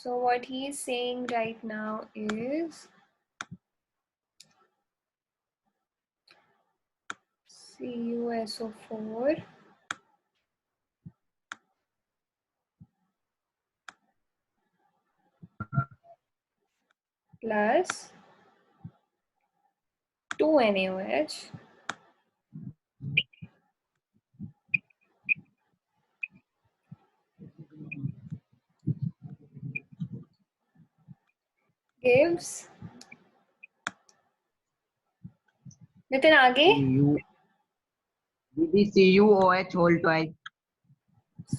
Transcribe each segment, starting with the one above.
So what he is saying right now is CuSO4 plus 2NaOH gives Nitin आगे दीदी CuOH whole twice.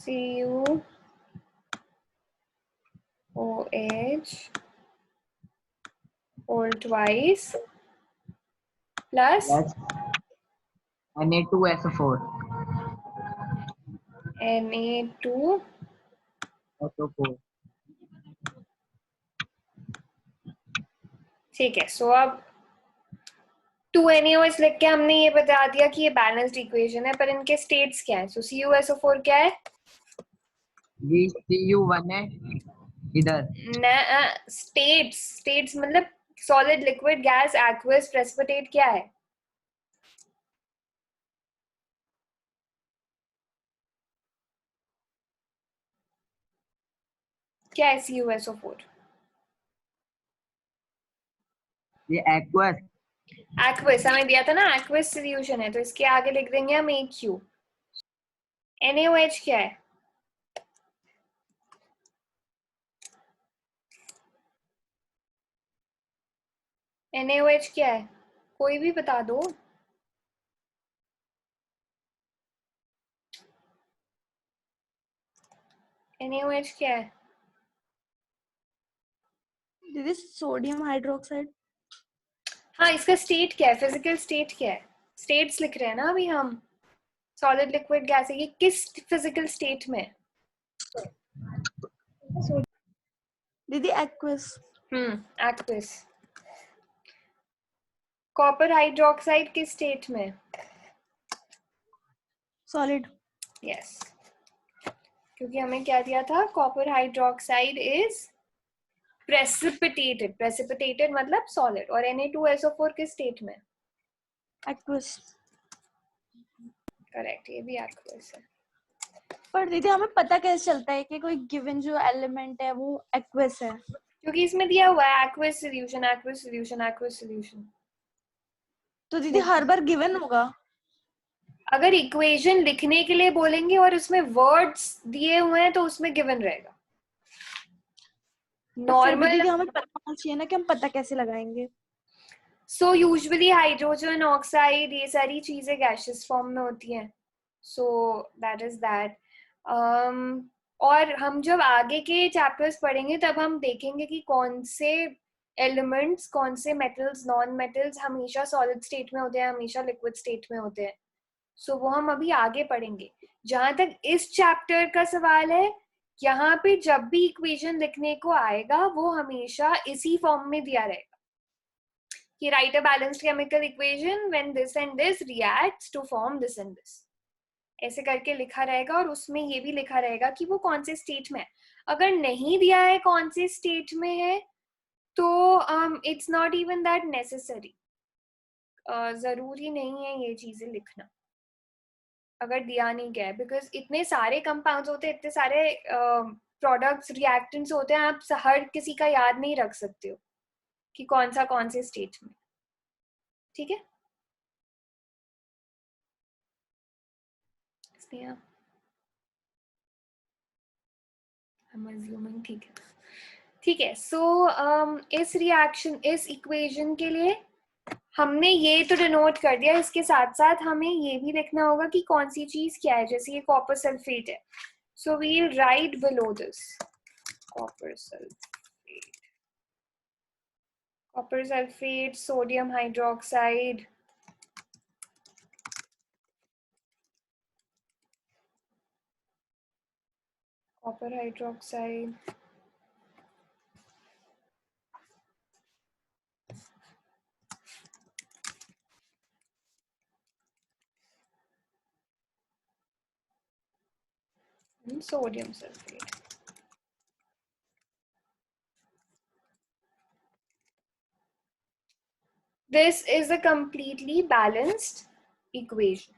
CuOH whole twice plus Na2SO4. Na2SO4. ठीक है. सो अब 2NaOH लिख के हमने ये बता दिया कि ये बैलेंस्ड इक्वेशन है, पर इनके स्टेट्स क्या है? सो CuSO4 क्या है? जी Cu1 है इधर. स्टेट्स मतलब solid, liquid, gas, aqueous, precipitate क्या है? क्या है CuSO4? ये एक्वस. एक्वस हमें दिया था ना, एक्वस सॉल्यूशन है, तो इसके आगे लिख देंगे हम AQ. NaOH क्या है? NaOH क्या है? कोई भी बता दो. NaOH क्या है? दीदी सोडियम हाइड्रोक्साइड. हाँ, इसका स्टेट क्या है? फिजिकल स्टेट क्या है? स्टेट्स लिख रहे हैं ना अभी हम. सॉलिड, लिक्विड, गैस है. ये किस फिजिकल स्टेट में? दीदी एक्वस. एक्वस. कॉपर हाइड्रोक्साइड किस स्टेट में? सॉलिड. यस. क्योंकि हमें क्या दिया था? कॉपर हाइड्रोक्साइड इज प्रेसिपिटेटेड मतलब सॉलिड. और Na2SO4 किस स्टेट में? एक्वस. करेक्ट, ये भी एक्वस है. पर दीदी हमें पता कैसे चलता है कि कोई गिवन जो एलिमेंट है वो एक्वस है? क्योंकि इसमें दिया हुआ है aqueous solution, aqueous solution, aqueous solution. तो दीदी हर बार गिवन होगा? अगर इक्वेशन लिखने के लिए बोलेंगे और उसमें वर्ड्स दिए हुए हैं तो उसमें गिवन रहेगा. तो फिर भी नॉर्मल. दीदी हमें पता होना चाहिए ना कि हम पता कैसे लगाएंगे. सो यूजुअली हाइड्रोजन ऑक्साइड ये सारी चीजें गैसियस फॉर्म में होती हैं. सो दैट इज दैट. और हम जब आगे के चैप्टर्स पढ़ेंगे तब हम देखेंगे कि कौन से एलिमेंट्स, कौन से मेटल्स, नॉन मेटल्स हमेशा सॉलिड स्टेट में होते हैं, हमेशा लिक्विड स्टेट में होते हैं. सो वो हम अभी आगे पढ़ेंगे. जहां तक इस चैप्टर का सवाल है, यहाँ पे जब भी इक्वेशन लिखने को आएगा वो हमेशा इसी फॉर्म में दिया रहेगा कि write a balanced chemical equation when this and this reacts to form this and this. ऐसे करके लिखा रहेगा और उसमें ये भी लिखा रहेगा कि वो कौन से स्टेट में है. अगर नहीं दिया है कौन से स्टेट में है तो it's not even that necessary. जरूरी नहीं है ये चीजें लिखना अगर दिया नहीं गया है, बिकॉज इतने सारे कंपाउंड्स होते हैं, इतने सारे प्रोडक्ट्स, रिएक्टेंट्स होते हैं, आप हर किसी का याद नहीं रख सकते हो कि कौन से स्टेट में. ठीक है. ठीक है. सो इस इक्वेशन के लिए हमने ये तो डिनोट कर दिया. इसके साथ साथ हमें ये भी लिखना होगा कि कौन सी चीज क्या है. जैसे ये कॉपर सल्फेट है, so we'll write below this copper sulphate, sodium hydroxide, copper hydroxide, sodium sulphate. This is a completely balanced equation.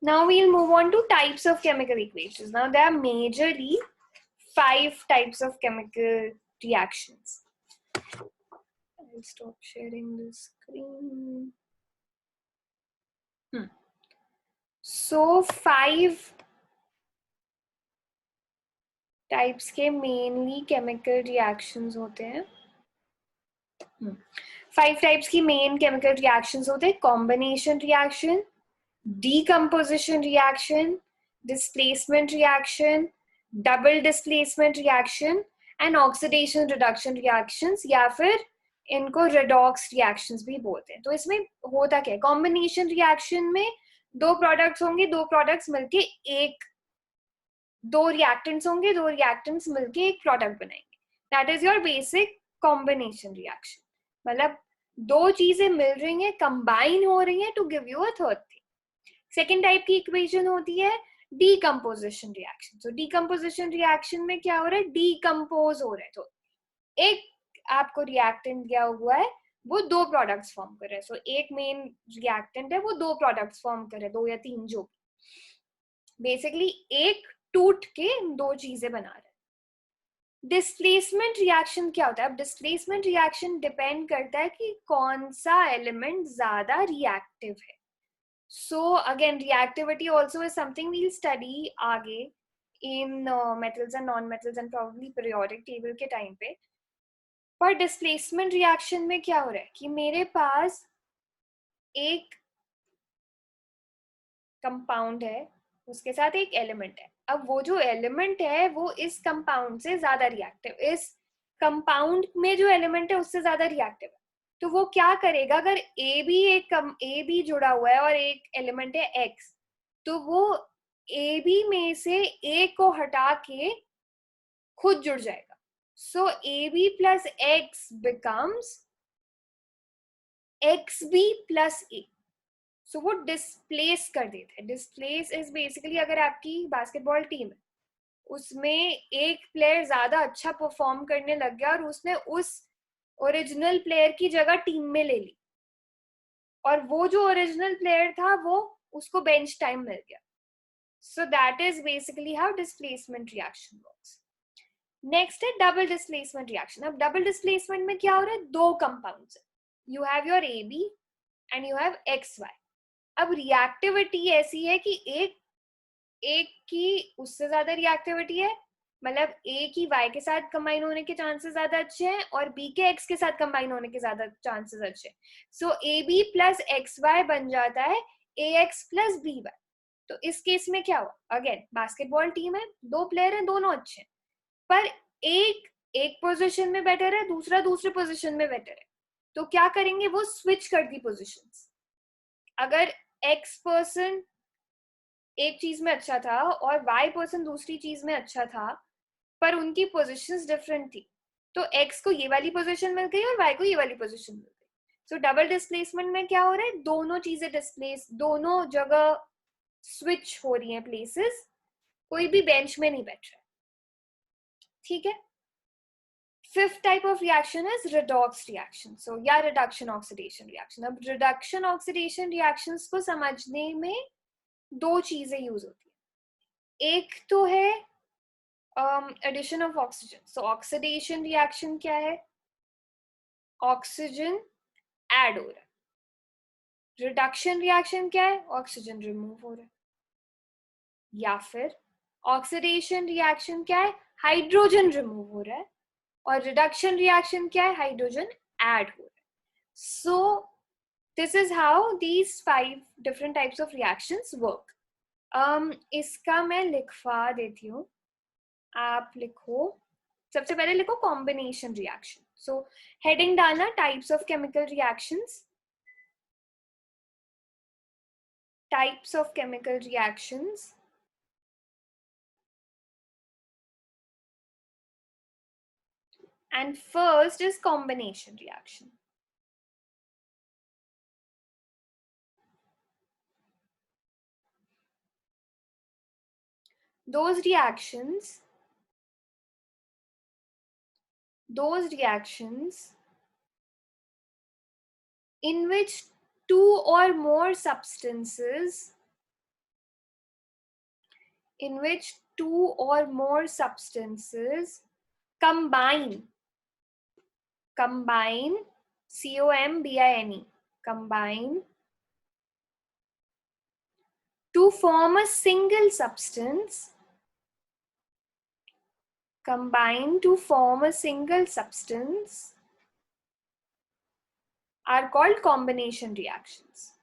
Now we'll move on to types of chemical equations. Now there are majorly 5 types of chemical reactions. I'll stop sharing the screen. So 5 types के mainly chemical reactions होते हैं. 5 types की main chemical reactions होते हैं. Combination reaction, decomposition reaction, displacement reaction, double displacement reaction and oxidation reduction reactions, या फिर इनको redox reactions भी बोलते हैं. तो इसमें होता क्या है? कॉम्बिनेशन रिएक्शन में 2 प्रोडक्ट्स होंगे, 2 प्रोडक्ट्स मिलके एक 2 रिएक्टेंट्स होंगे, 2 रिएक्टेंट्स मिलके एक प्रोडक्ट बनाएंगे. That is your basic combination reaction. मतलब 2 चीजें मिल रही हैं, कंबाइन हो रही हैं to give you a third thing. Second type की इक्वेशन होती है डीकम्पोजिशन रिएक्शन. तो डीकम्पोजिशन रिएक्शन में क्या हो रहा है? डीकम्पोज हो रहा है. तो एक आपको रिएक्टेंट दिया हुआ है, वो 2 प्रोडक्ट्स फॉर्म कर रहा है. सो एक मेन रिएक्टेंट है, वो 2 प्रोडक्ट्स फॉर्म कर रहा है, 2 या 3 जो बेसिकली एक टूट के 2 चीजें बना रहा है. डिस्प्लेसमेंट रिएक्शन क्या होता है? अब डिस्प्लेसमेंट रिएक्शन डिपेंड करता है कि कौन सा एलिमेंट ज्यादा रिएक्टिव है. So again reactivity also is something we'll study आगे in metals and non metals and probably periodic table के टाइम पे. पर डिस्प्लेसमेंट रिएक्शन में क्या हो रहा है कि मेरे पास एक कंपाउंड है, उसके साथ एक एलिमेंट है. अब वो जो एलिमेंट है वो इस कंपाउंड से ज्यादा रिएक्टिव, इस कंपाउंड में जो एलिमेंट है उससे ज्यादा रिएक्टिव है. तो वो क्या करेगा? अगर ए बी जुड़ा हुआ है और एक एलिमेंट है एक्स, तो वो ए बी में से ए को हटा के खुद जुड़ जाएगा. So A B plus X becomes X B plus A. So वो डिस्प्लेस कर देते हैं. डिस्प्लेस इज बेसिकली, अगर आपकी बास्केटबॉल टीम है, उसमें एक प्लेयर ज्यादा अच्छा परफॉर्म करने लग गया और उसने उस ओरिजिनल प्लेयर की जगह टीम में ले ली, और वो जो ओरिजिनल प्लेयर था वो उसको बेंच टाइम मिल गया. So that is basically how displacement reaction works. Next है डबल डिस्प्लेसमेंट रिएक्शन. अब डबल डिस्प्लेसमेंट में क्या हो रहा है? 2 कंपाउंड्स है. You have your A B and you have X Y. अब रिएक्टिविटी ऐसी है कि एक की उससे ज्यादा रिएक्टिविटी है, मतलब ए की वाई के साथ कंबाइन होने के चांसेस ज्यादा अच्छे हैं और बी के एक्स के साथ कंबाइन होने के ज्यादा चांसेस अच्छे हैं. So A B plus X Y बन जाता है A X plus B Y. तो इस केस में क्या हुआ? अगेन बास्केटबॉल टीम है, 2 प्लेयर हैं, दोनों अच्छे हैं, पर एक पोजीशन में बेटर है, दूसरा दूसरे पोजीशन में बेटर है. तो क्या करेंगे? वो स्विच कर दी पोजीशंस. अगर एक्स पर्सन एक चीज में अच्छा था और वाई पर्सन दूसरी चीज में अच्छा था, पर उनकी पोजीशंस डिफरेंट थी, तो एक्स को ये वाली पोजीशन मिल गई और वाई को ये वाली पोजीशन मिल गई. सो डबल डिस्प्लेसमेंट में क्या हो रहा है? दोनों चीजें डिस्प्लेस, दोनों जगह स्विच हो रही हैं प्लेसेस, कोई भी बेंच में नहीं बैठ रहा. ठीक है. Fifth type of reaction is redox reaction. So या रिडक्शन ऑक्सीडेशन रिएक्शन. अब रिडक्शन ऑक्सीडेशन रिएक्शंस को समझने में 2 चीजें यूज होती है. एक तो है addition of oxygen. So oxidation reaction क्या है? ऑक्सीजन ऐड हो रहा है. रिडक्शन रिएक्शन क्या है? ऑक्सीजन रिमूव हो रहा है. या फिर ऑक्सीडेशन रिएक्शन क्या है? हाइड्रोजन रिमूव हो रहा है. और रिडक्शन रिएक्शन क्या है? हाइड्रोजन ऐड हो रहा है. सो this is how these 5 different types of reactions work. इसका मैं लिखवा देती हूँ, आप लिखो. सबसे पहले लिखो कॉम्बिनेशन रिएक्शन. सो हेडिंग डालना types of chemical reactions. Types of chemical reactions. And first is combination reaction. Those reactions those reactions in which two or more substances combine combine combine to form a single substance are called combination reactions.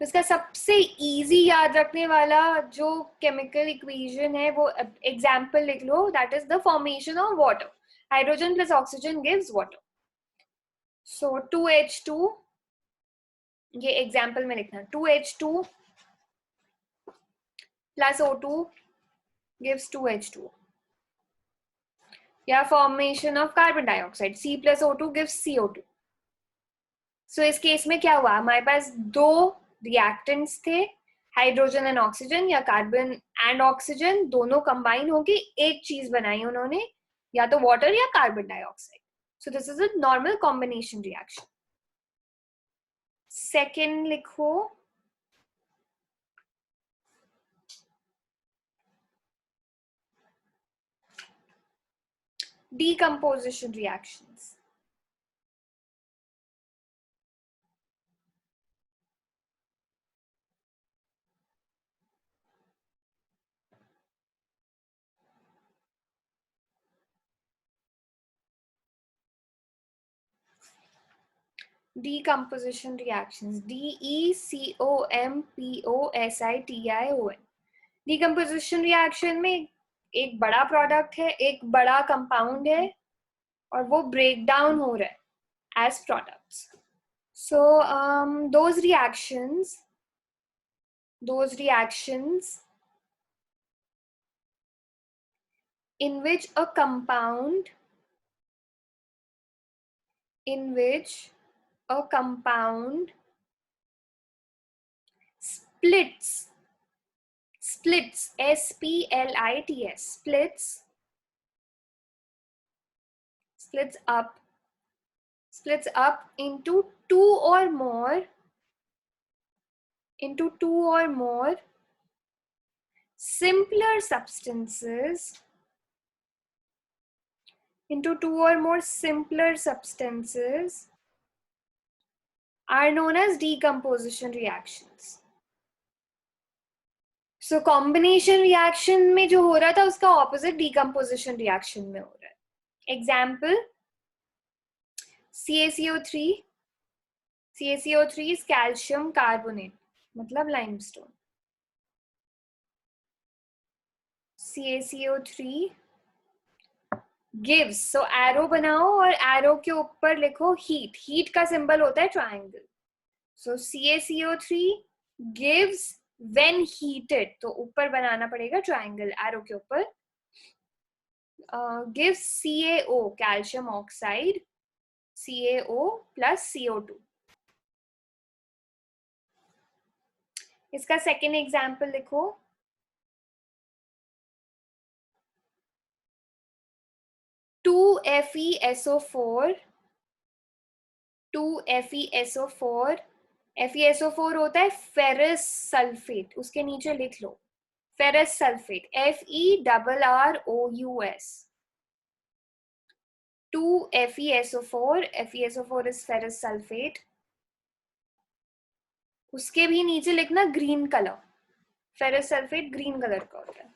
तो इसका सबसे easy याद रखने वाला जो chemical equation है वो example लिख लो, that is the formation of water. Hydrogen plus oxygen gives water. So 2H2, ये एग्जाम्पल में लिखना, 2H2 plus O2 gives 2H2. या formation of carbon dioxide, C plus O2 gives CO2. सो इस case में क्या हुआ, हमारे पास दो रिएक्टेंट्स थे, हाइड्रोजन एंड ऑक्सीजन या कार्बन एंड ऑक्सीजन, दोनों कंबाइन होके एक चीज बनाई उन्होंने, या तो वाटर या carbon dioxide. So this is a normal combination reaction. Second लिखो, decomposition reactions. Decomposition reactions, DECOMPOSITION. Decomposition reaction में एक बड़ा प्रोडक्ट है, एक बड़ा कंपाउंड है, और वो ब्रेक डाउन हो रहा है as products. So those reactions in which a compound splits SPLITS, splits up into two or more simpler substances are known as decomposition reactions. So combination reaction में जो हो रहा था उसका opposite decomposition reaction में हो रहा है. Example, CaCO3 is calcium carbonate, मतलब limestone. CaCO3 gives, so arrow बनाओ और arrow के ऊपर लिखो heat का symbol होता है triangle. So CaCO3 gives when heated, तो ऊपर बनाना पड़ेगा triangle arrow के ऊपर. Gives CaO, calcium oxide, CaO plus CO2. इसका second example लिखो, 2FeSO4 FeSO4 होता है फेरस सल्फेट, उसके नीचे लिख लो ferrous sulphate, FeRROUS. 2FeSO4 is ferrous sulfate. उसके भी नीचे लिखना green colour, ferrous sulphate green colour का होता है.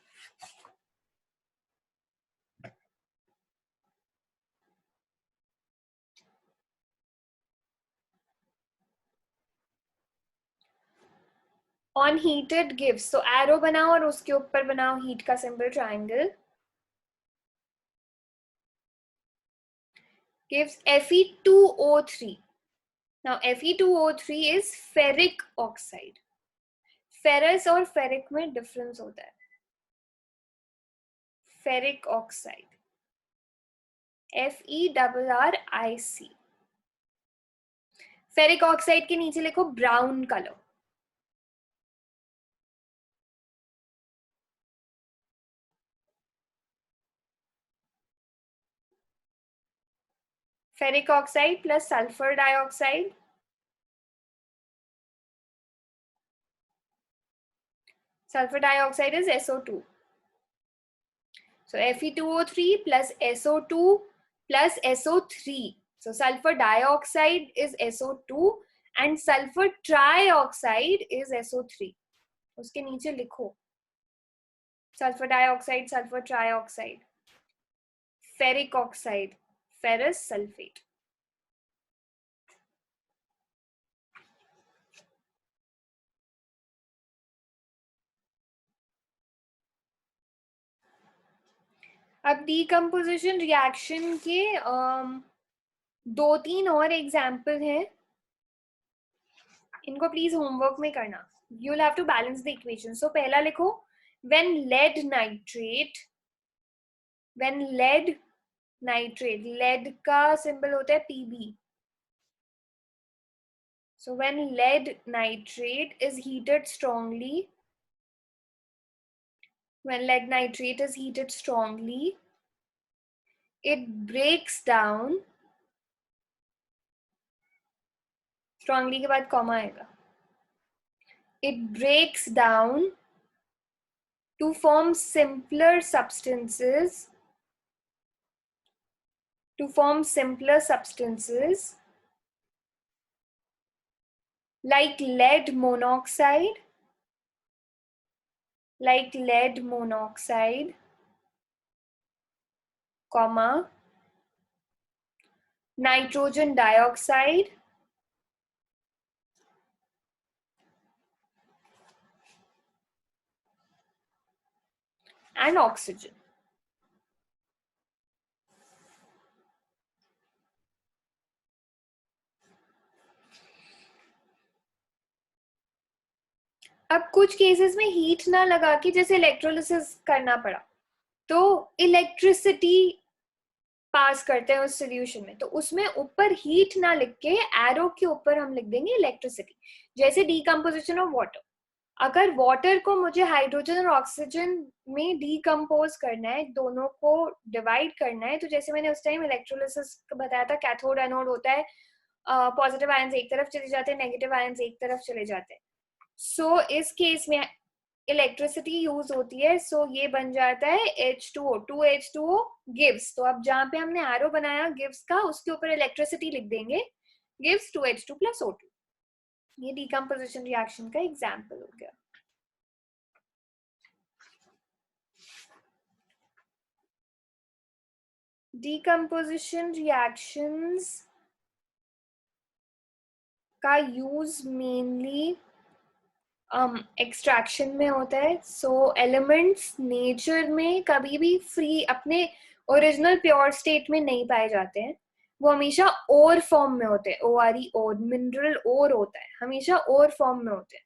On heated gives, so arrow बनाओ और उसके ऊपर बनाओ heat का symbol triangle. Gives Fe2O3. Now Fe2O3 is ferric oxide. Ferrous और ferric में difference होता है. Ferric oxide, FeRRIC. Ferric oxide के नीचे लिखो brown color. Ferric oxide plus sulfur dioxide. Sulfur dioxide is SO2. So Fe2O3 plus SO2 plus SO3. So sulfur dioxide is SO2 and sulfur trioxide is SO3. उसके नीचे लिखो sulfur dioxide, sulfur trioxide. Ferric oxide, ferrous sulfate. अब decomposition reaction के 2-3 और example हैं, इनको please homework में करना. You will have to balance the equation. सो पहला लिखो, when lead nitrate, lead का सिंबल होता है Pb. So when lead nitrate is heated strongly, it breaks down. Strongly के बाद कॉमा आएगा. It breaks down to form simpler substances, like lead monoxide, comma, nitrogen dioxide, and oxygen. अब कुछ cases में heat ना लगा के जैसे इलेक्ट्रोलिसिस करना पड़ा, तो इलेक्ट्रिसिटी पास करते हैं उस सॉल्यूशन में, तो उसमें ऊपर हीट ना लिख के एरो के ऊपर हम लिख देंगे इलेक्ट्रिसिटी. जैसे डीकम्पोजिशन ऑफ वाटर, अगर वाटर को मुझे हाइड्रोजन और ऑक्सीजन में डीकम्पोज करना है, दोनों को डिवाइड करना है, तो जैसे मैंने उस टाइम इलेक्ट्रोलिसिस बताया था, कैथोड एनोड होता है, पॉजिटिव आयंस एक तरफ चले जाते हैं, नेगेटिव आयंस एक तरफ चले जाते हैं. सो इस केस में इलेक्ट्रिसिटी यूज होती है. सो ये बन जाता है H2O, 2H2O गिव्स. तो अब जहाँ पे हमने एरो बनाया गिव्स का, उसके ऊपर इलेक्ट्रिसिटी लिख देंगे, गिव्स 2H2 plus O2. ये डीकम्पोजिशन रिएक्शन का एग्जाम्पल हो गया. डीकम्पोजिशन रिएक्शंस का यूज मेनली एक्सट्रैक्शन में होता है. सो एलिमेंट्स नेचर में कभी भी फ्री अपने ओरिजिनल प्योर स्टेट में नहीं पाए जाते हैं, वो हमेशा ओर फॉर्म में होते हैं. ORE, ओर, मिनरल ओर होता है, हमेशा ओर फॉर्म में होते हैं.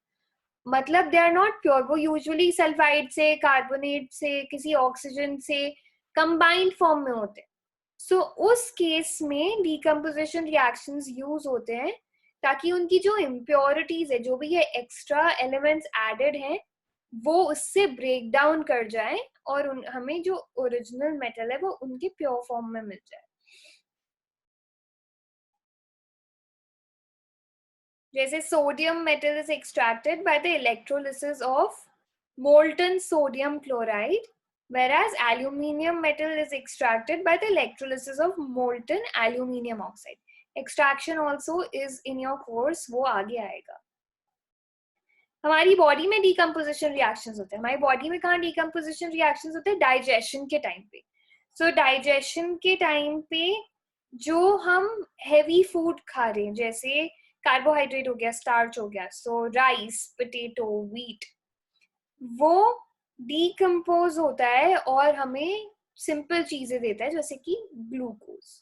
मतलब दे आर नॉट प्योर. वो यूजुअली सल्फाइड से, कार्बोनेट से, किसी ऑक्सीजन से कंबाइंड फॉर्म में होते हैं. सो उस केस में डीकम्पोजिशन रिएक्शंस यूज होते हैं ताकि उनकी जो इम्प्योरिटीज है, जो भी ये एक्स्ट्रा एलिमेंट्स एडेड हैं, वो उससे ब्रेक डाउन कर जाए और हमें जो ओरिजिनल मेटल है वो उनके प्योर फॉर्म में मिल जाए. जैसे sodium metal is extracted by the electrolysis of molten sodium chloride, whereas aluminium metal is extracted by the electrolysis of molten aluminium oxide. Extraction also is in your course, वो आगे आएगा. हमारी body में decomposition reactions होते हैं. हमारी body में कहाँ डीकम्पोजिशन रिएक्शंस होते हैं? डाइजेशन के टाइम पे. सो डाइजेशन के टाइम पे जो हम हेवी फूड खा रहे हैं, जैसे कार्बोहाइड्रेट हो गया, स्टार्च हो गया, सो राइस, पोटैटो, व्हीट, वो डीकम्पोज होता है और हमें सिंपल चीजें देता है जैसे कि glucose.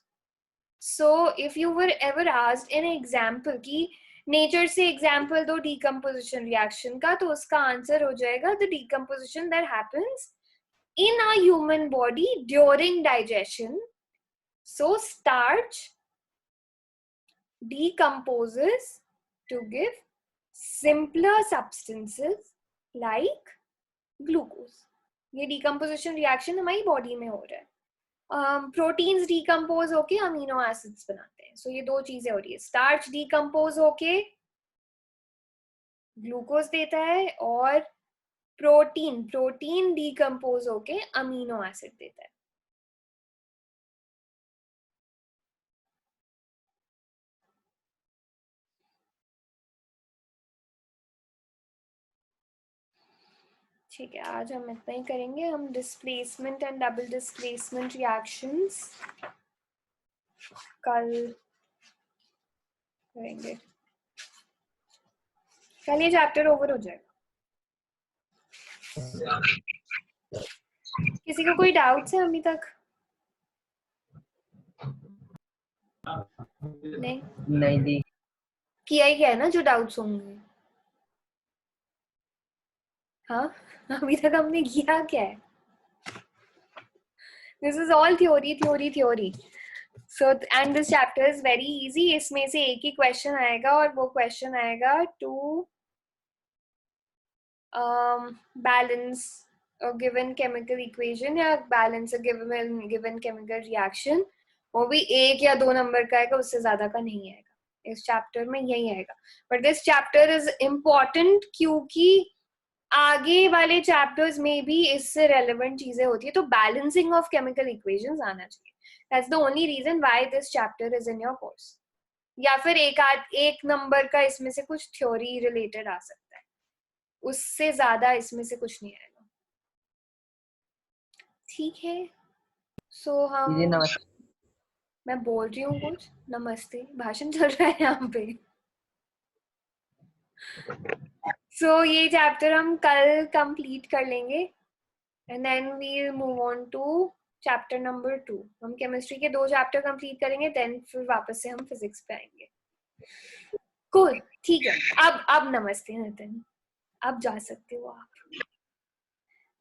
So if you were ever asked an example कि नेचर से एग्जाम्पल दो डीकम्पोजिशन रिएक्शन का, तो उसका आंसर हो जाएगा the decomposition that happens in a human body during digestion. So starch decomposes to give simpler substances like glucose. ये decomposition reaction हमारी बॉडी में हो रहा है. प्रोटीन्स डिकम्पोज होके अमीनो एसिड्स बनाते हैं. सो ये दो चीजें हो रही है. स्टार्च डिकम्पोज होके ग्लूकोज देता है और प्रोटीन डिकम्पोज होके अमीनो एसिड देता है. ठीक है, आज हम इतना ही करेंगे. हम displacement and double displacement reactions कल करेंगे. कल ये चैप्टर ओवर हो जाएगा. किसी को कोई डाउट्स है अभी तक? नहीं दी. किया ही क्या है ना जो डाउट्स होंगे. हाँ, अभी तक हमने किया क्या है? This is all theory. So and this chapter is very easy. इसमें से एक ही क्वेश्चन आएगा और वो क्वेश्चन आएगा to balance a given chemical equation या balance a given chemical reaction. वो भी एक या दो नंबर का आएगा, उससे ज्यादा का नहीं आएगा. इस चैप्टर में यही आएगा. But this chapter is important क्योंकि आगे वाले चैप्टर्स में भी इससे रेलेवेंट चीजें होती है. तो बैलेंसिंग ऑफ केमिकल इक्वेशंस आना चाहिए. That's the only reason why this chapter is in your course. या फिर एक नंबर का इसमें से कुछ थ्योरी रिलेटेड आ सकता है, उससे ज्यादा इसमें से कुछ नहीं आएगा. ठीक है. सो हम नमस्ते. मैं बोल रही हूँ कुछ. नमस्ते भाषण चल रहा है यहाँ पे. सो ये चैप्टर हम कल कंप्लीट कर लेंगे and then we move on to chapter number 2. हम केमिस्ट्री के 2 चैप्टर कंप्लीट करेंगे, देन फिर वापस से हम फिजिक्स पे आएंगे. कूल. ठीक है. अब नमस्ते नितिन, अब जा सकते हो आप.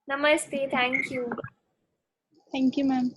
नमस्ते. Thank you. Thank you ma'am.